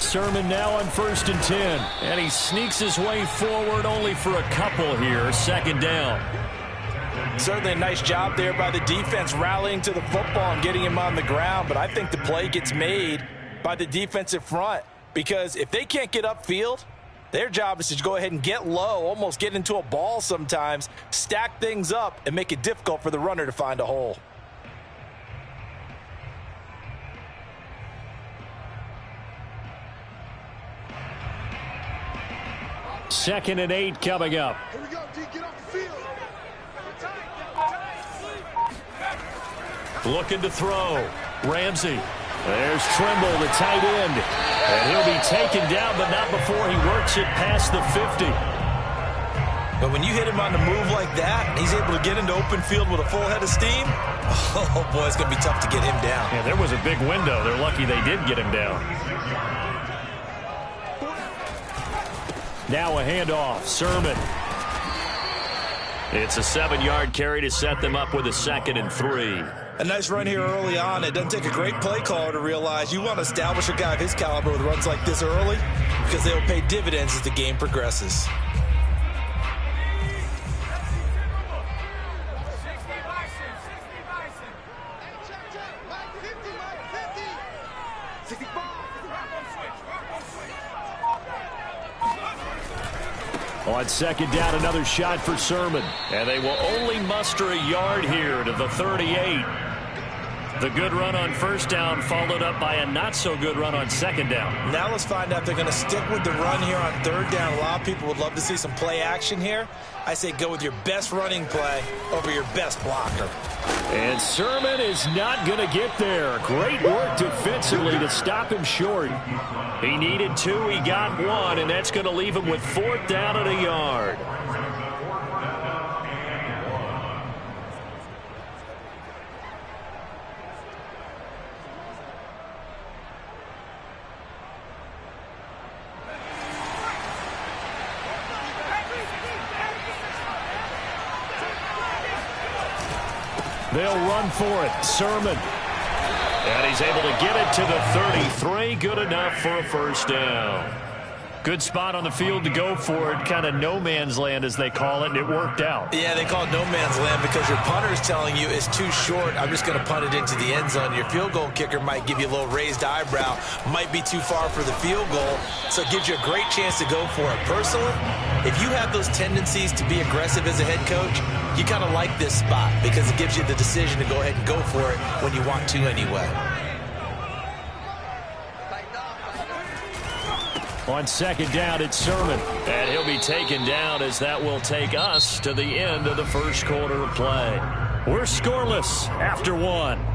Sermon now on 1st and 10. And he sneaks his way forward only for a couple here. 2nd down. Certainly a nice job there by the defense rallying to the football and getting him on the ground. But I think the play gets made by the defensive front. Because if they can't get upfield, their job is to go ahead and get low, almost get into a ball sometimes, stack things up, and make it difficult for the runner to find a hole. Second and 8 coming up. Here we go, D. Get off the field. Looking to throw. Ramsey. There's Trimble, the tight end. And he'll be taken down, but not before he works it past the 50. But when you hit him on the move like that, he's able to get into open field with a full head of steam, oh, boy, it's going to be tough to get him down. Yeah, there was a big window. They're lucky they did get him down. Now a handoff. Sermon. It's a 7-yard carry to set them up with a 2nd and 3. A nice run here early on. It doesn't take a great play caller to realize you want to establish a guy of his caliber with runs like this early because they'll pay dividends as the game progresses. On 2nd down, another shot for Sermon. And they will only muster a yard here to the 38. The good run on 1st down followed up by a not-so-good run on 2nd down. Now let's find out if they're going to stick with the run here on 3rd down. A lot of people would love to see some play action here. I say go with your best running play over your best blocker. And Sermon is not going to get there. Great work defensively to stop him short. He needed 2, he got 1, and that's going to leave him with 4th down and a yard. They'll run for it. Sermon. And he's able to get it to the 33. Good enough for a 1st down. Good spot on the field to go for it. Kind of no man's land, as they call it, and it worked out. Yeah, they call it no man's land because your punter is telling you it's too short. I'm just going to punt it into the end zone. Your field goal kicker might give you a little raised eyebrow. Might be too far for the field goal, so it gives you a great chance to go for it. Personally, if you have those tendencies to be aggressive as a head coach, you kind of like this spot because it gives you the decision to go ahead and go for it when you want to anyway. On 2nd down, it's Sermon. And he'll be taken down as that will take us to the end of the 1st quarter of play. We're scoreless after 1.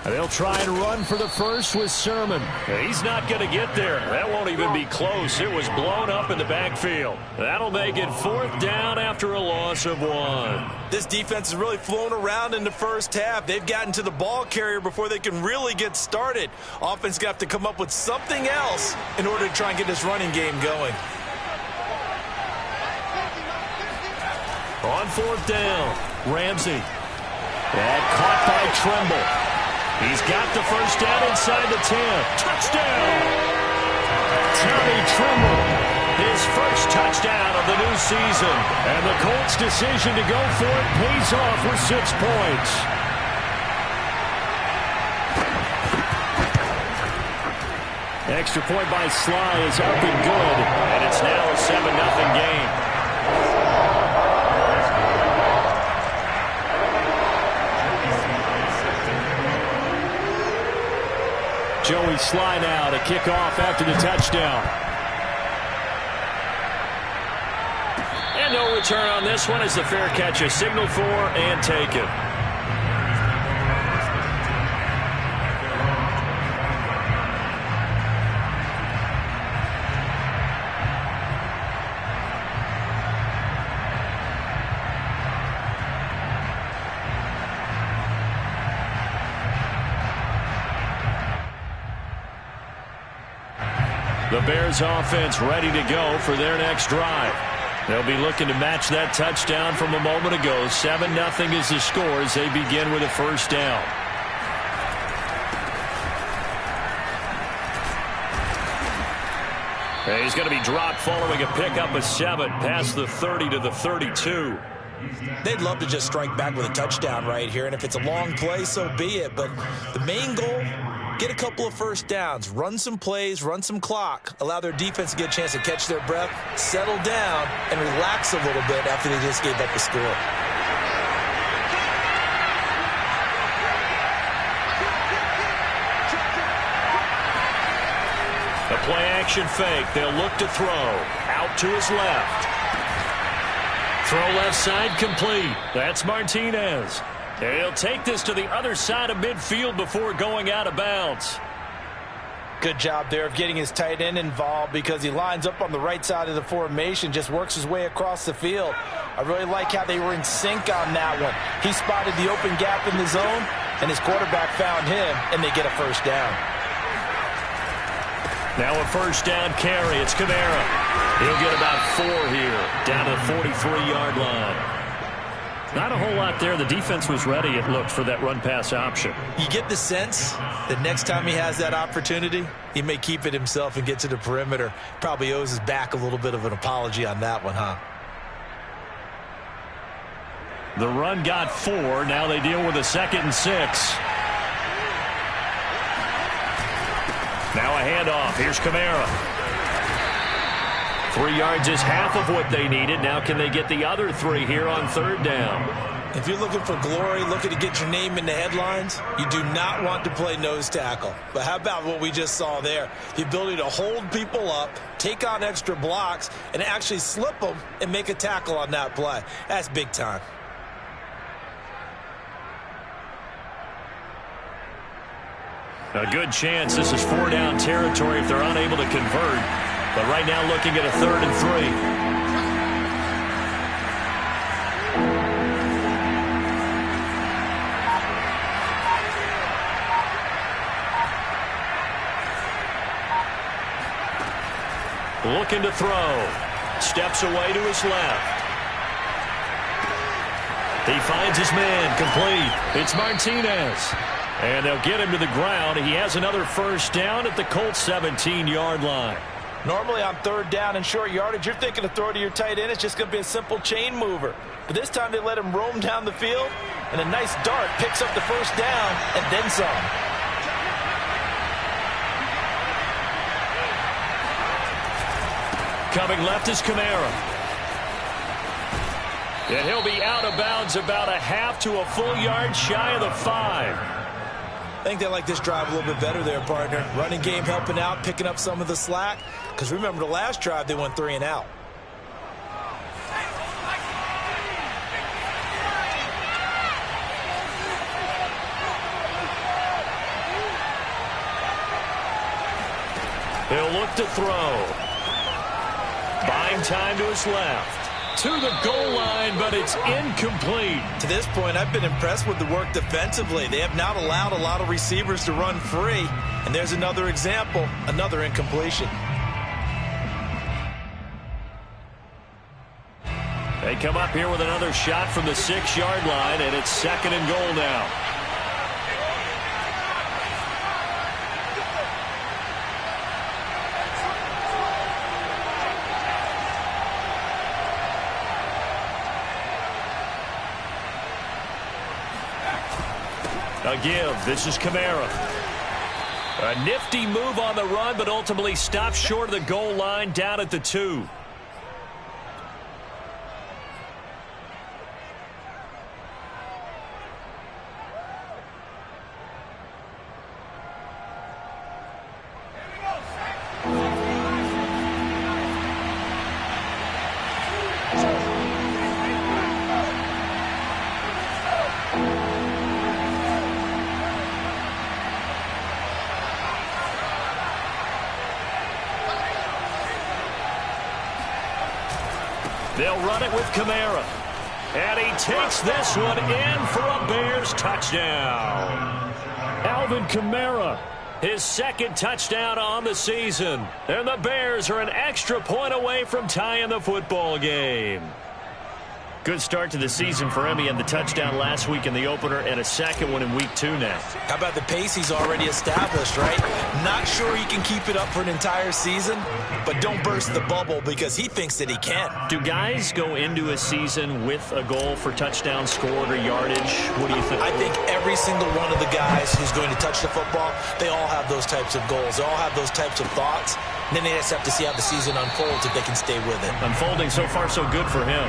They'll try and run for the first with Sermon. He's not going to get there. That won't even be close. It was blown up in the backfield. That'll make it 4th down after a loss of 1. This defense has really flown around in the first half. They've gotten to the ball carrier before they can really get started. Offense is going to have to come up with something else in order to try and get this running game going. On 4th down, Ramsey. That caught by Trimble. He's got the 1st down inside the 10. Touchdown! Tommy Trimble, his first touchdown of the new season. And the Colts' decision to go for it pays off with 6 points. Extra point by Sly is up and good. And it's now a 7-0 game. Joey Sly now to kick off after the touchdown. And no return on this one as the fair catch is signaled for and taken. The Bears offense ready to go for their next drive. They'll be looking to match that touchdown from a moment ago. 7-0 is the score as they begin with a first down. He's going to be dropped following a pickup of 7 past the 30 to the 32. They'd love to just strike back with a touchdown right here, and if it's a long play, so be it. But the main goal, get a couple of first downs, run some plays, run some clock, allow their defense to get a chance to catch their breath, settle down, and relax a little bit after they just gave up the score. The play-action fake. They'll look to throw. Out to his left. Throw left side complete. That's Martinez. He'll take this to the other side of midfield before going out of bounds. Good job there of getting his tight end involved because he lines up on the right side of the formation, just works his way across the field. I really like how they were in sync on that one. He spotted the open gap in the zone, and his quarterback found him, and they get a first down. Now a first down carry. It's Kamara. He'll get about 4 here, down to the 43-yard line. Not a whole lot there. The defense was ready, it looked, for that run-pass option. You get the sense that next time he has that opportunity, he may keep it himself and get to the perimeter. Probably owes his back a little bit of an apology on that one, huh? The run got 4. Now they deal with a 2nd and 6. Now a handoff. Here's Kamara. 3 yards is half of what they needed. Now can they get the other 3 here on 3rd down? If you're looking for glory, looking to get your name in the headlines, you do not want to play nose tackle. But how about what we just saw there? The ability to hold people up, take on extra blocks, and actually slip them and make a tackle on that play. That's big time. A good chance this is 4-down territory if they're unable to convert. But right now looking at a 3rd and 3. Looking to throw. Steps away to his left. He finds his man complete. It's Martinez. And they'll get him to the ground. He has another first down at the Colts 17-yard line. Normally on 3rd down and short yardage, you're thinking to throw to your tight end. It's just going to be a simple chain mover. But this time they let him roam down the field, and a nice dart picks up the first down and then some. Coming left is Kamara. And he'll be out of bounds about a half to a full yard shy of the 5. I think they like this drive a little bit better there, partner. Running game helping out, picking up some of the slack. Because remember, the last drive, they went 3 and out. He'll look to throw. Buying time to his left. To the goal line, but it's incomplete. To this point, I've been impressed with the work defensively. They have not allowed a lot of receivers to run free. And there's another example, another incompletion. They come up here with another shot from the 6-yard line, and it's 2nd and goal now. A give. This is Kamara. A nifty move on the run, but ultimately stopped short of the goal line down at the 2. They'll run it with Kamara. And he takes this one in for a Bears touchdown. Alvin Kamara His second touchdown on the season. And the Bears are an extra point away from tying the football game. Good start to the season for him. He had the touchdown last week in the opener and a second one in week 2 now. How about the pace he's already established, right? Not sure he can keep it up for an entire season, but don't burst the bubble because he thinks that he can. Do guys go into a season with a goal for touchdowns scored or yardage? What do you think? I think every single one of the guys who's going to touch the football, they all have those types of goals. They all have those types of thoughts. And then they just have to see how the season unfolds if they can stay with it. Unfolding so far so good for him.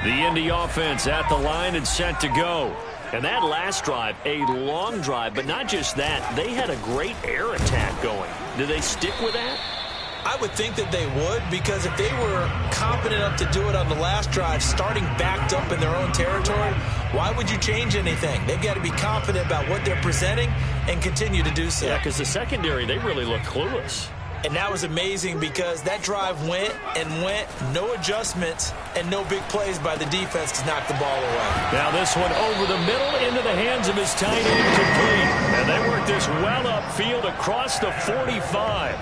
The Indy offense at the line and set to go. And that last drive, a long drive, but not just that. They had a great air attack going. Do they stick with that? I would think that they would, because if they were confident enough to do it on the last drive, starting backed up in their own territory, why would you change anything? They've got to be confident about what they're presenting and continue to do so. Yeah, because the secondary, they really look clueless. And that was amazing because that drive went and went, no adjustments, and no big plays by the defense to knock the ball away. Now this one over the middle into the hands of his tight end, complete. And they work this well upfield across the 45.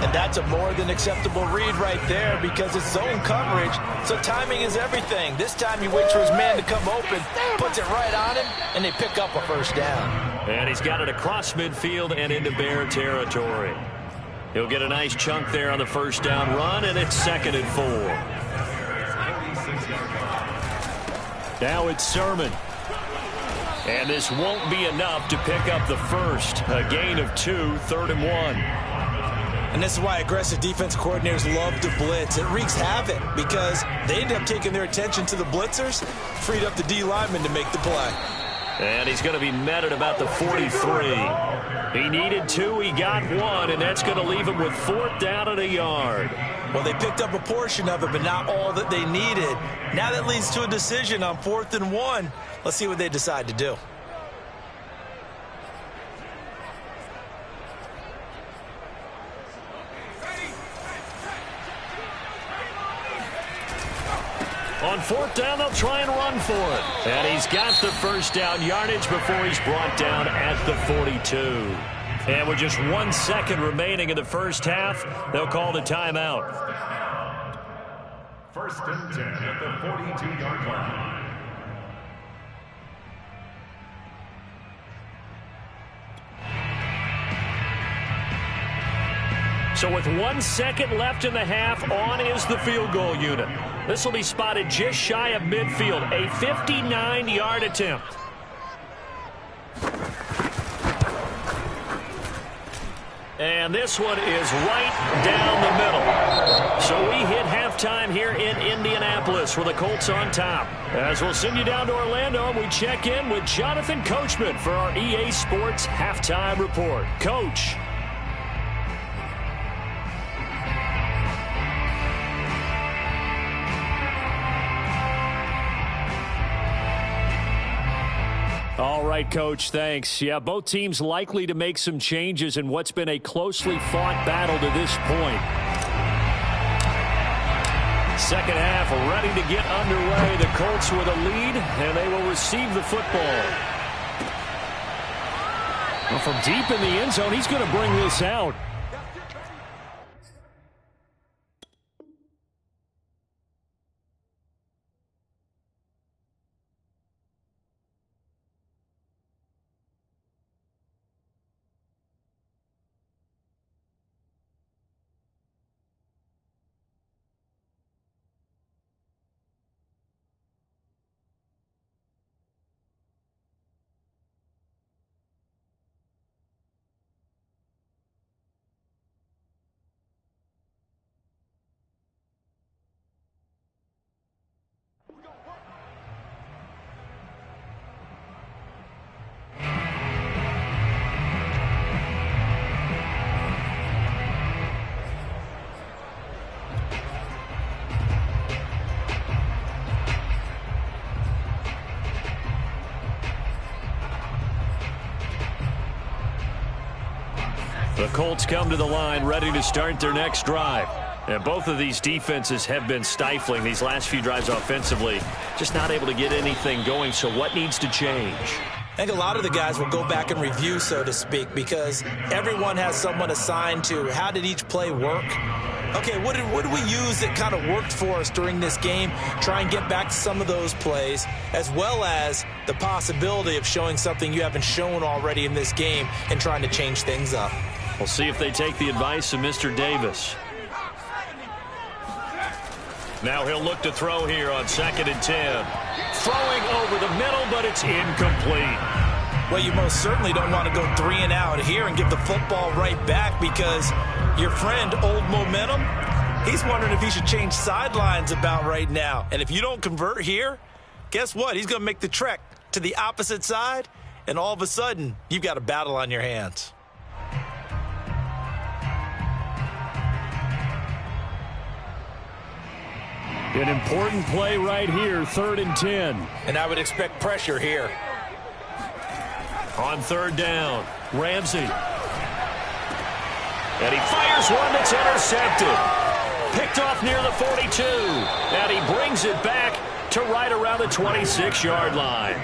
And that's a more than acceptable read right there because it's zone coverage, so timing is everything. This time he waits for his man to come open, puts it right on him, and they pick up a first down. And he's got it across midfield and into Bear territory. He'll get a nice chunk there on the first down run, and it's 2nd and 4. Now it's Sermon. And this won't be enough to pick up the first. A gain of 2, 3rd and 1. And this is why aggressive defense coordinators love to blitz. It wreaks havoc because they end up taking their attention to the blitzers, freed up the D lineman to make the play. And he's going to be met at about the 43. He needed 2, he got 1, and that's going to leave him with 4th down and a yard. Well, they picked up a portion of it, but not all that they needed. Now that leads to a decision on 4th and 1. Let's see what they decide to do. On 4th down, they'll try and run for it. And he's got the first down yardage before he's brought down at the 42. And with just 1 second remaining in the first half, they'll call the timeout. 1st and 10 at the 42-yard line. So with 1 second left in the half, on is the field goal unit. This will be spotted just shy of midfield, a 59-yard attempt. And this one is right down the middle. So we hit halftime here in Indianapolis with the Colts on top. As we'll send you down to Orlando, we check in with Jonathan Coachman for our EA Sports Halftime Report. Coach. All right, Coach, thanks. Yeah, both teams likely to make some changes in what's been a closely fought battle to this point. Second half ready to get underway. The Colts with a lead, and they will receive the football. Well, from deep in the end zone, he's going to bring this out. The Colts come to the line ready to start their next drive. And both of these defenses have been stifling these last few drives offensively. Just not able to get anything going. So what needs to change? I think a lot of the guys will go back and review, so to speak, because everyone has someone assigned to how did each play work. Okay, what did we use that kind of worked for us during this game? Try and get back to some of those plays, as well as the possibility of showing something you haven't shown already in this game and trying to change things up. We'll see if they take the advice of Mr. Davis. Now he'll look to throw here on 2nd and 10. Throwing over the middle, but it's incomplete. Well, you most certainly don't want to go 3 and out here and give the football right back, because your friend, Old Momentum, he's wondering if he should change sidelines about right now. And if you don't convert here, guess what? He's going to make the trek to the opposite side, and all of a sudden, you've got a battle on your hands. An important play right here, 3rd and 10. And I would expect pressure here. On 3rd down, Ramsey. And he fires one that's intercepted. Picked off near the 42. And he brings it back to right around the 26-yard line.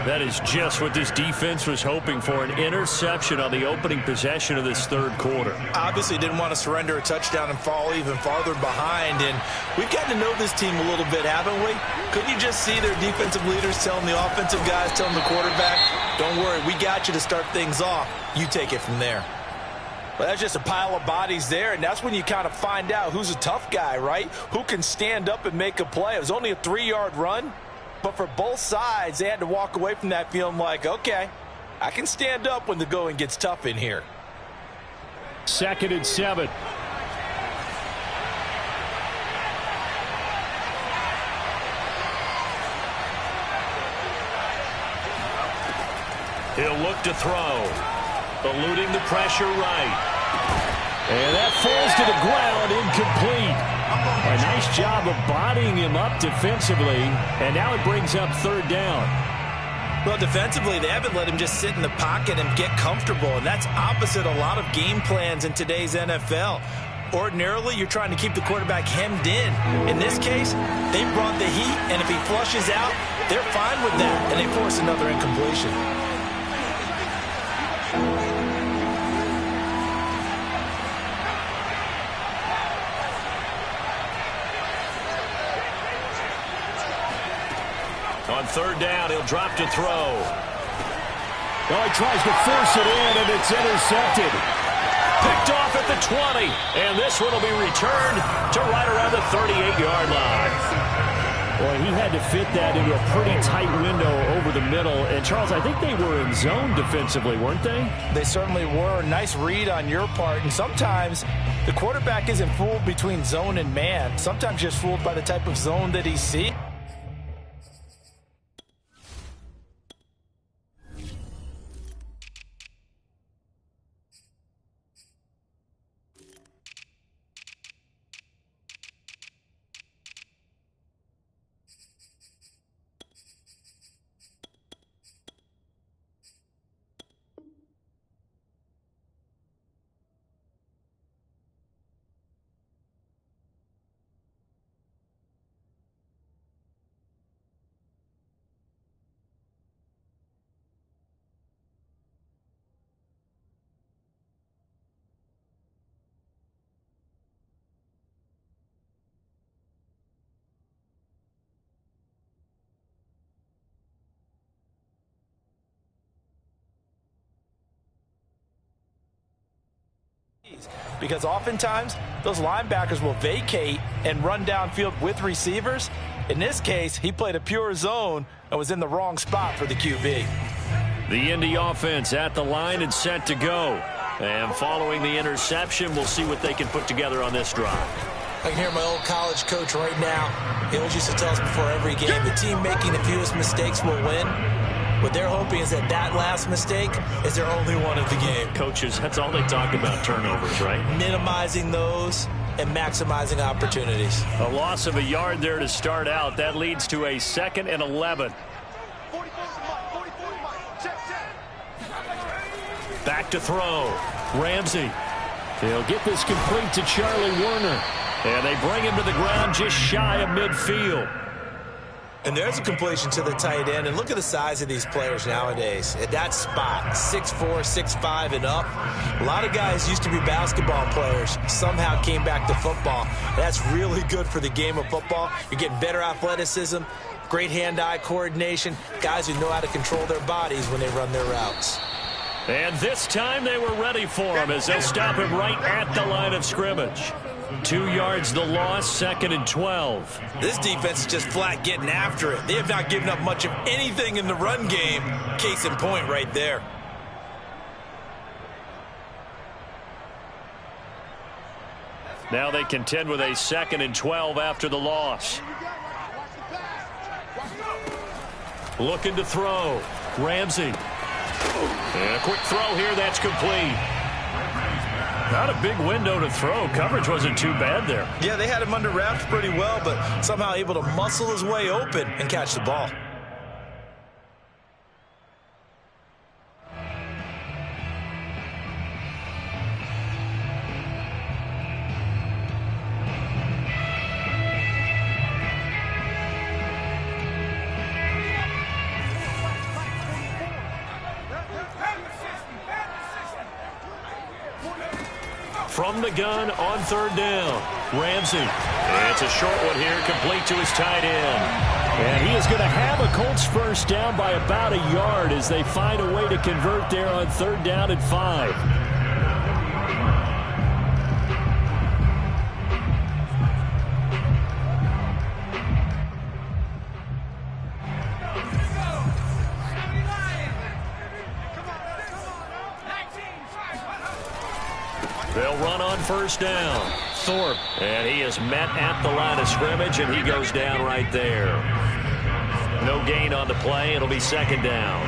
That is just what this defense was hoping for, an interception on the opening possession of this 3rd quarter. Obviously didn't want to surrender a touchdown and fall even farther behind. And we've gotten to know this team a little bit, haven't we? Couldn't you just see their defensive leaders telling the offensive guys, telling the quarterback, don't worry, we got you to start things off. You take it from there. Well, that's just a pile of bodies there, and that's when you kind of find out who's a tough guy, right? Who can stand up and make a play. It was only a 3-yard run. But for both sides, they had to walk away from that feeling like, okay, I can stand up when the going gets tough in here. 2nd and 7. He'll look to throw. Eluding the pressure right. And that falls to the ground, incomplete. A nice job of bodying him up defensively, and now it brings up 3rd down. Well, defensively, they haven't let him just sit in the pocket and get comfortable, and that's opposite a lot of game plans in today's NFL. Ordinarily, you're trying to keep the quarterback hemmed in. In this case, they brought the heat, and if he flushes out, they're fine with that, and they force another incompletion. On 3rd down, he'll drop to throw. Oh, he tries to force it in, and it's intercepted. Picked off at the 20, and this one will be returned to right around the 38-yard line. Boy, he had to fit that into a pretty tight window over the middle. And, Charles, I think they were in zone defensively, weren't they? They certainly were. Nice read on your part. And sometimes the quarterback isn't fooled between zone and man. Sometimes just fooled by the type of zone that he sees. Because oftentimes those linebackers will vacate and run downfield with receivers. In this case, he played a pure zone and was in the wrong spot for the QB. The Indy offense at the line and set to go. And following the interception, we'll see what they can put together on this drive. I can hear my old college coach right now. He always used to tell us before every game, the team making the fewest mistakes will win. What they're hoping is that that last mistake is their only one of the game. Coaches, that's all they talk about, turnovers, right? Minimizing those and maximizing opportunities. A loss of a yard there to start out. That leads to a 2nd and 11. Back to throw. Ramsey. They'll get this complete to Charlie Werner. And they bring him to the ground just shy of midfield. And there's a completion to the tight end. And look at the size of these players nowadays. At that spot, 6'4", 6'5", and up. A lot of guys used to be basketball players. Somehow came back to football. That's really good for the game of football. You're getting better athleticism, great hand-eye coordination, guys who know how to control their bodies when they run their routes. And this time they were ready for him as they'll stop him right at the line of scrimmage. 2 yards the loss, 2nd and 12. This defense is just flat getting after it. They have not given up much of anything in the run game. Case in point right there. Now they contend with a 2nd and 12 after the loss. Looking to throw. Ramsey. And a quick throw here, that's complete. Not a big window to throw. Coverage wasn't too bad there. Yeah, they had him under wraps pretty well, but somehow able to muscle his way open and catch the ball. From the gun on 3rd down. Ramsey. And it's a short one here, complete to his tight end. And he is going to have a Colts first down by about a yard as they find a way to convert there on 3rd down and 5. They'll run on 1st down. Thorpe. And he is met at the line of scrimmage, and he goes down right there. No gain on the play. It'll be 2nd down.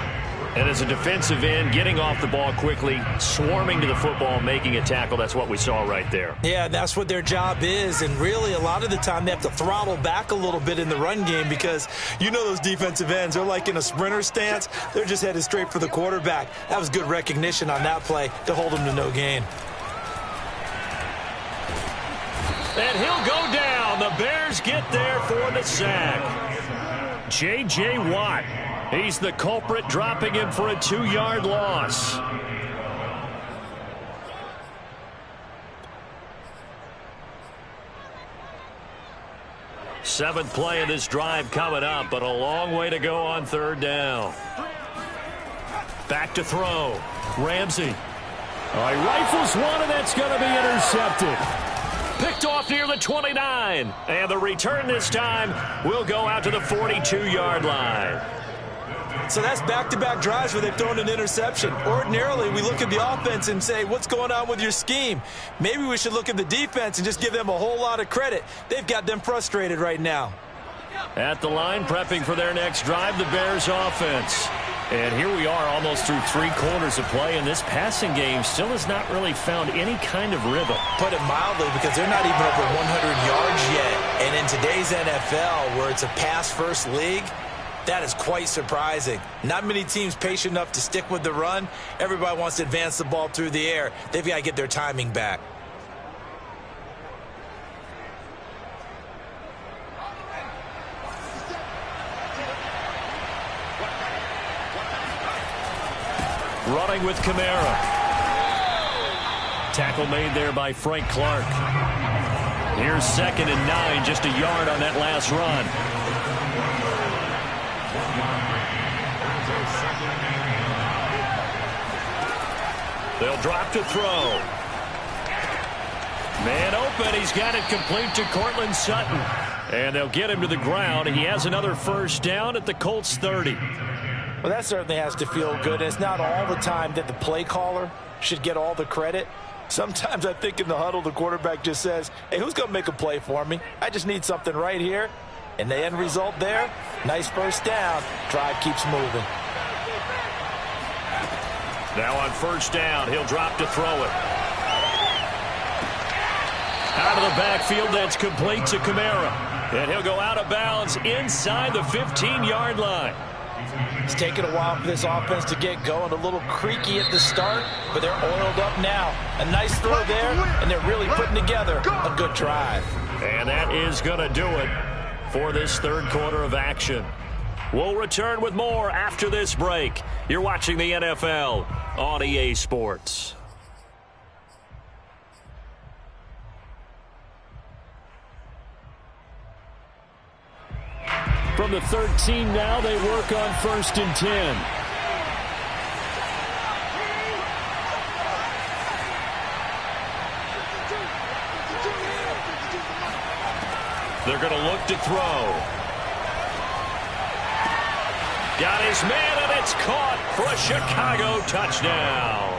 And as a defensive end, getting off the ball quickly, swarming to the football, making a tackle, that's what we saw right there. Yeah, that's what their job is. And really, a lot of the time, they have to throttle back a little bit in the run game because you know those defensive ends, they're like in a sprinter stance. They're just headed straight for the quarterback. That was good recognition on that play to hold them to no gain. And he'll go down. The Bears get there for the sack. J.J. Watt. He's the culprit, dropping him for a 2-yard loss. Seventh play of this drive coming up, but a long way to go on 3rd down. Back to throw. Ramsey. All right, rifles one, and that's going to be intercepted. Picked off near the 29. And the return this time will go out to the 42-yard line. So that's back-to-back drives where they've thrown an interception. Ordinarily, we look at the offense and say, what's going on with your scheme? Maybe we should look at the defense and just give them a whole lot of credit. They've got them frustrated right now. At the line, prepping for their next drive, the Bears offense. And here we are almost through 3 quarters of play, and this passing game still has not really found any kind of rhythm. Put it mildly, because they're not even over 100 yards yet. And in today's NFL, where it's a pass-first league, that is quite surprising. Not many teams patient enough to stick with the run. Everybody wants to advance the ball through the air. They've got to get their timing back. Running with Kamara. Tackle made there by Frank Clark. Here's 2nd and 9, just a yard on that last run. They'll drop to throw. Man open, he's got it complete to Cortland Sutton. And they'll get him to the ground. He has another first down at the Colts 30. Well, that certainly has to feel good. It's not all the time that the play caller should get all the credit. Sometimes I think in the huddle, the quarterback just says, hey, who's going to make a play for me? I just need something right here. And the end result there, nice first down. Drive keeps moving. Now on first down, he'll drop to throw it. Out of the backfield, that's complete to Kamara. And he'll go out of bounds inside the 15-yard line. It's taken a while for this offense to get going. A little creaky at the start, but they're oiled up now. A nice throw there, and they're really putting together a good drive. And that is going to do it for this third quarter of action. We'll return with more after this break. You're watching the NFL on EA Sports. From the 13 now, they work on 1st and 10. They're going to look to throw. Got his man, and it's caught for a Chicago touchdown.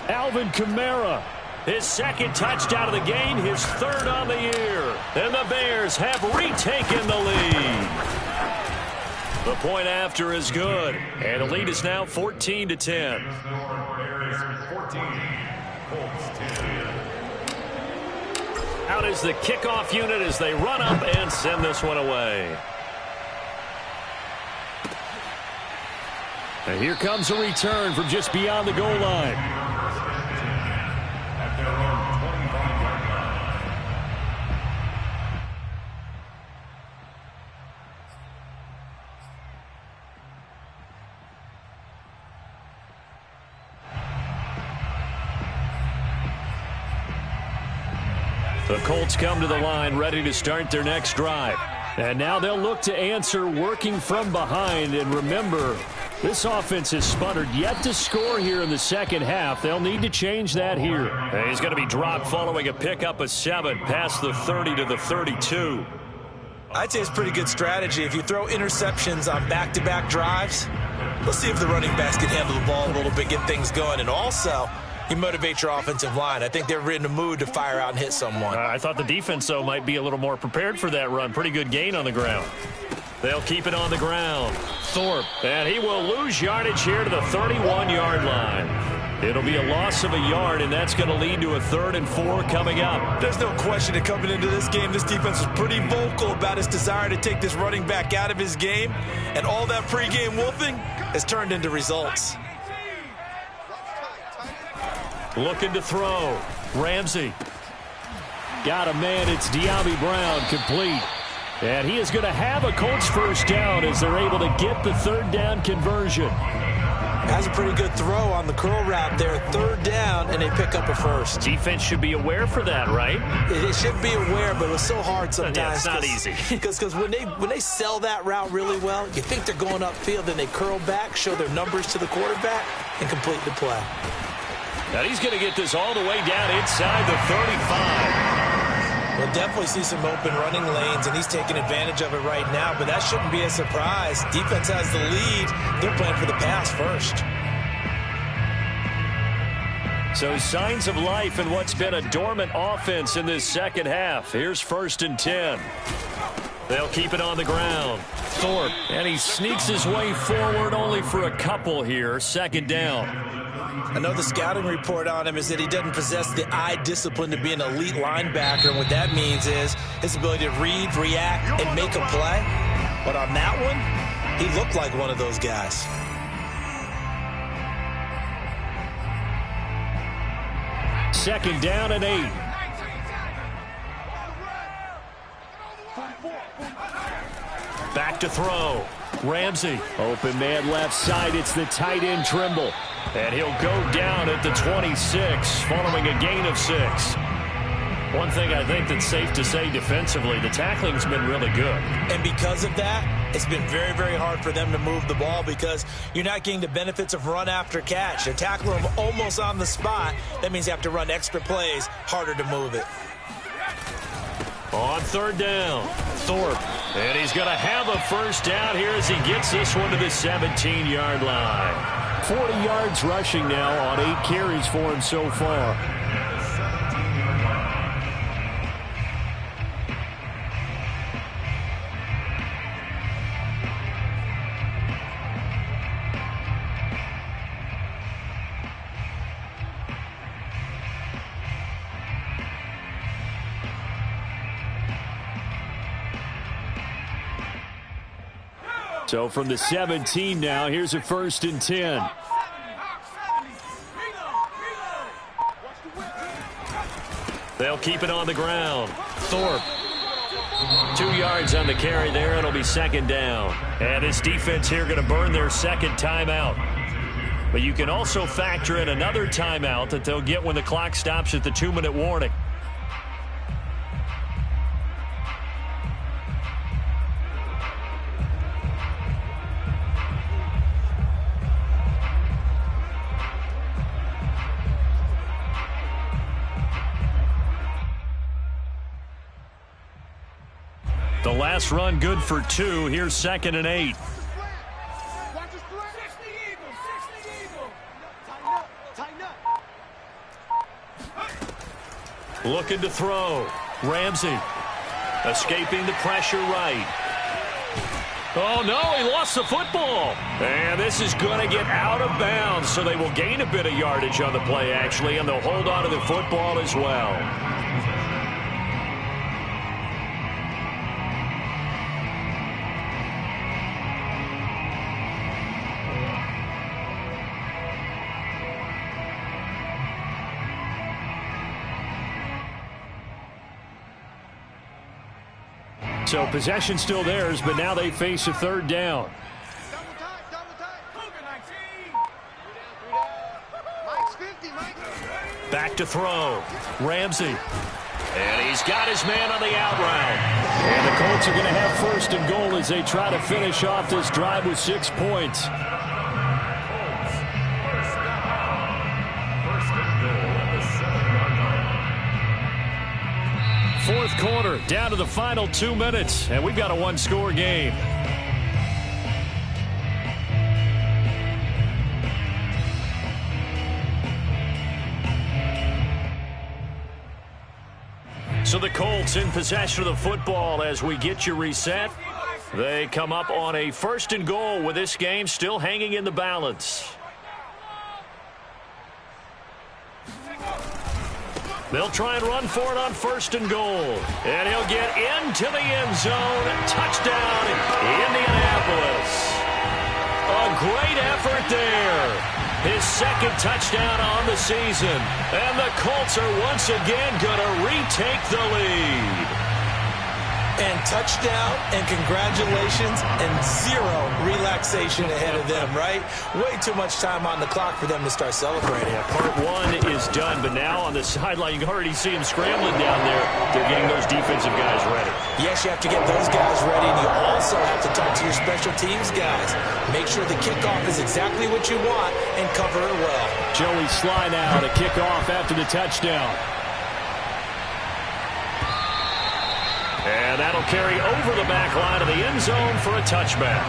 Alvin Kamara, his second touchdown of the game, his third on the year. And the Bears have retaken the lead. The point after is good, and the lead is now 14-10. Out is the kickoff unit as they run up and send this one away. And here comes a return from just beyond the goal line. The Colts come to the line ready to start their next drive. And now they'll look to answer working from behind. And remember, this offense has sputtered yet to score here in the second half. They'll need to change that here. And he's going to be dropped following a pickup of 7 past the 30 to the 32. I'd say it's pretty good strategy. If you throw interceptions on back-to-back drives, let's see if the running backs can handle the ball a little bit, get things going. And also, you motivate your offensive line. I think they're in the mood to fire out and hit someone. I thought the defense, though, might be a little more prepared for that run. Pretty good gain on the ground. They'll keep it on the ground. Thorpe, and he will lose yardage here to the 31-yard line. It'll be a loss of a yard, and that's going to lead to a 3rd and 4 coming up. There's no question that coming into this game, this defense was pretty vocal about his desire to take this running back out of his game, and all that pregame wolfing has turned into results. Looking to throw. Ramsey. Got a man. It's De'Ami Brown, complete. And he is going to have a Colts first down as they're able to get the 3rd down conversion. Has a pretty good throw on the curl route there. 3rd down, and they pick up a first. Defense should be aware for that, right? It should be aware, but it's so hard sometimes. Yeah, it's not easy. Because when they sell that route really well, you think they're going upfield, then they curl back, show their numbers to the quarterback, and complete the play. Now he's going to get this all the way down inside the 35. We'll definitely see some open running lanes, and he's taking advantage of it right now, but that shouldn't be a surprise. Defense has the lead. They're playing for the pass first. So signs of life in what's been a dormant offense in this second half. Here's 1st and 10. They'll keep it on the ground. Thorpe, and he sneaks his way forward only for a couple here. 2nd down. I know the scouting report on him is that he doesn't possess the eye discipline to be an elite linebacker. And what that means is his ability to read, react, and make a play. But on that one, he looked like one of those guys. Second down and 8. Back to throw. Ramsey. Open man left side. It's the tight end Trimble. And he'll go down at the 26 following a gain of 6. One thing I think that's safe to say defensively, the tackling's been really good. And because of that, it's been very, very hard for them to move the ball because you're not getting the benefits of run after catch. You tackle them almost on the spot. That means you have to run extra plays, harder to move it. On 3rd down, Thorpe. And he's going to have a first down here as he gets this one to the 17-yard line. 40 yards rushing now on 8 carries for him so far. So from the 17 now, here's a 1st and 10. They'll keep it on the ground. Thorpe. 2 yards on the carry there. It'll be 2nd down. And this defense here going to burn their 2nd timeout. But you can also factor in another timeout that they'll get when the clock stops at the 2-minute warning. The last run good for 2. Here's 2nd and 8. Looking to throw. Ramsey escaping the pressure right. Oh, no, he lost the football. And this is going to get out of bounds, so they will gain a bit of yardage on the play, actually, and they'll hold on to the football as well. So possession still theirs, but now they face a 3rd down. Back to throw. Ramsey. And he's got his man on the out route. And the Colts are going to have 1st and goal as they try to finish off this drive with 6 points. Fourth quarter, down to the final 2 minutes, and we've got a 1-score game. So the Colts in possession of the football as we get you reset. They come up on a 1st and goal with this game still hanging in the balance. They'll try and run for it on 1st and goal. And he'll get into the end zone. Touchdown, Indianapolis. A great effort there. His 2nd touchdown on the season. And the Colts are once again going to retake the lead. And touchdown and congratulations and 0 relaxation ahead of them, right? Way too much time on the clock for them to start celebrating. Yeah, part 1 is done, but now on the sideline, you can already see them scrambling down there. They're getting those defensive guys ready. Yes, you have to get those guys ready, and you also have to talk to your special teams guys. Make sure the kickoff is exactly what you want and cover it well. Joey Sly now to kick off after the touchdown. And that'll carry over the back line of the end zone for a touchback.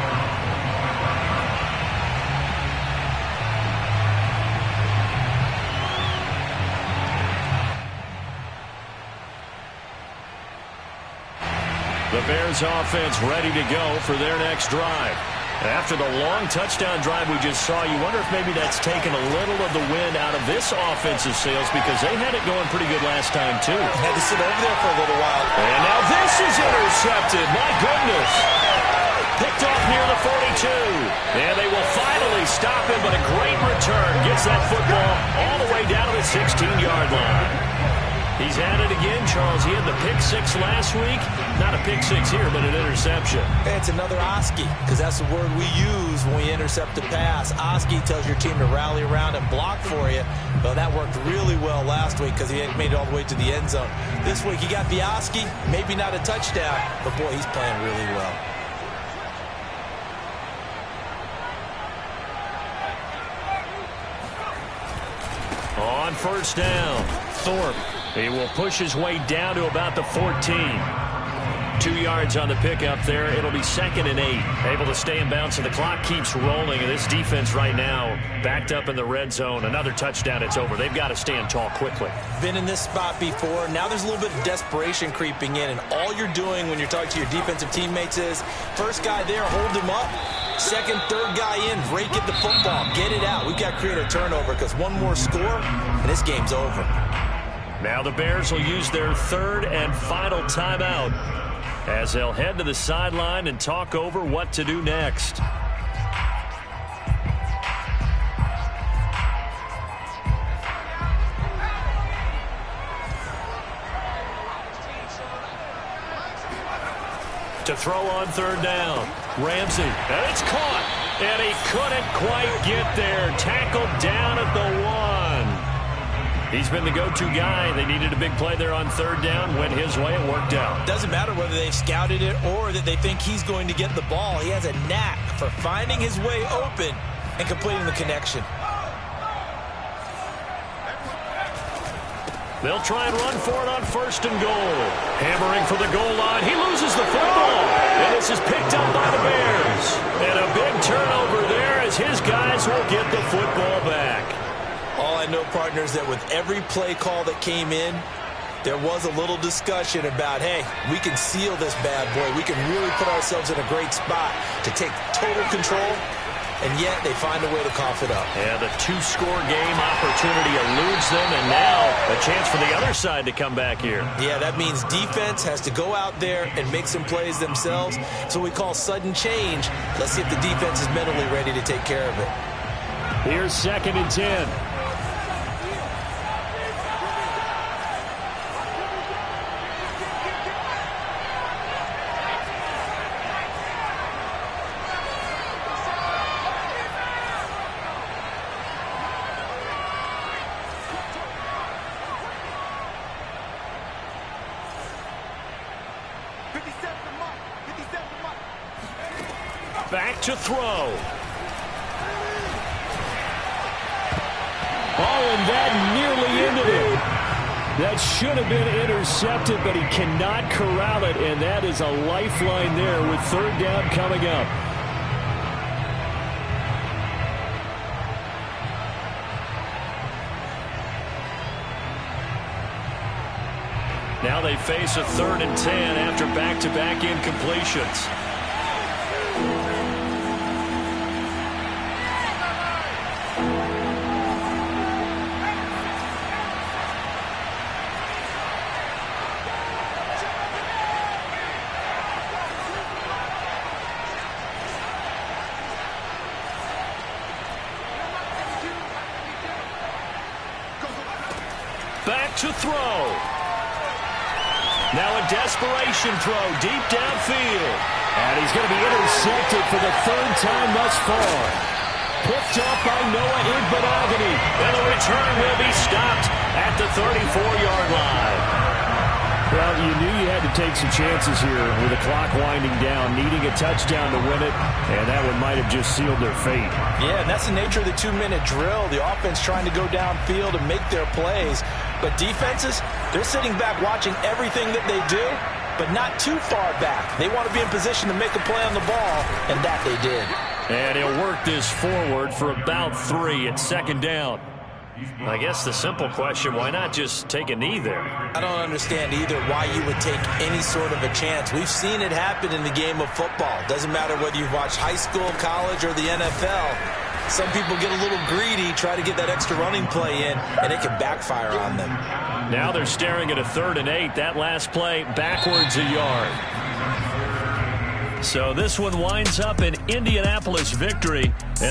The Bears offense ready to go for their next drive. After the long touchdown drive we just saw, you wonder if maybe that's taken a little of the wind out of this offensive sails because they had it going pretty good last time, too. Had to sit over there for a little while. And now this is intercepted. My goodness. Picked off near the 42. And they will finally stop him, but a great return. Gets that football all the way down to the 16-yard line. He's at it again, Charles. He had the pick 6 last week. Not a pick 6 here, but an interception. It's another Oski, because that's the word we use when we intercept a pass. Oski tells your team to rally around and block for you. Well, that worked really well last week because he had made it all the way to the end zone. This week, he got the Oski, maybe not a touchdown, but boy, he's playing really well. On 1st down, Thorpe. He will push his way down to about the 14. 2 yards on the pickup there. It'll be 2nd and 8. Able to stay in bounds, and the clock keeps rolling. And this defense right now backed up in the red zone. Another touchdown, it's over. They've got to stand tall quickly. Been in this spot before. Now there's a little bit of desperation creeping in. And all you're doing when you're talking to your defensive teammates is, first guy there, hold him up. Second, third guy in, break it the football. Get it out. We've got to create a turnover because one more score, and this game's over. Now the Bears will use their 3rd and final timeout. as they'll head to the sideline and talk over what to do next. To throw on third down. Ramsey, and it's caught. And he couldn't quite get there. Tackled down at the 1. He's been the go-to guy. They needed a big play there on third down. Went his way. It worked out. Doesn't matter whether they've scouted it or that they think he's going to get the ball. He has a knack for finding his way open and completing the connection. They'll try and run for it on first and goal. Hammering for the goal line. He loses the football. And this is picked up by the Bears. And a big turnover there as his guys will get the football back. All I know, partners, that with every play call that came in, there was a little discussion about, hey, we can seal this bad boy. We can really put ourselves in a great spot to take total control. And yet they find a way to cough it up. Yeah, the 2-score game opportunity eludes them, and now a chance for the other side to come back here. Yeah, that means defense has to go out there and make some plays themselves. So we call sudden change. Let's see if the defense is mentally ready to take care of it. Here's 2nd and 10. Back to throw. Oh, and that nearly ended it. That should have been intercepted, but he cannot corral it, and that is a lifeline there with third down coming up. Now they face a 3rd and 10 after back-to-back incompletions. Back to throw. Now a desperation throw deep downfield. And he's going to be intercepted for the 3rd time thus far. Picked up by Noah Igbenogany. And the return will be stopped at the 34-yard line. Well, you knew you had to take some chances here with the clock winding down, needing a touchdown to win it, and that one might have just sealed their fate. Yeah, and that's the nature of the 2-minute drill. The offense trying to go downfield and make their plays. But defenses, they're sitting back watching everything that they do, but not too far back. They want to be in position to make a play on the ball, and that they did. And he'll work this forward for about 3 at 2nd down. I guess the simple question, why not just take a knee there? I don't understand either why you would take any sort of a chance. We've seen it happen in the game of football. Doesn't matter whether you've watched high school, college, or the NFL. Some people get a little greedy, try to get that extra running play in, and it can backfire on them. Now they're staring at a 3rd and 8. That last play backwards a yard. So this one winds up an Indianapolis victory. And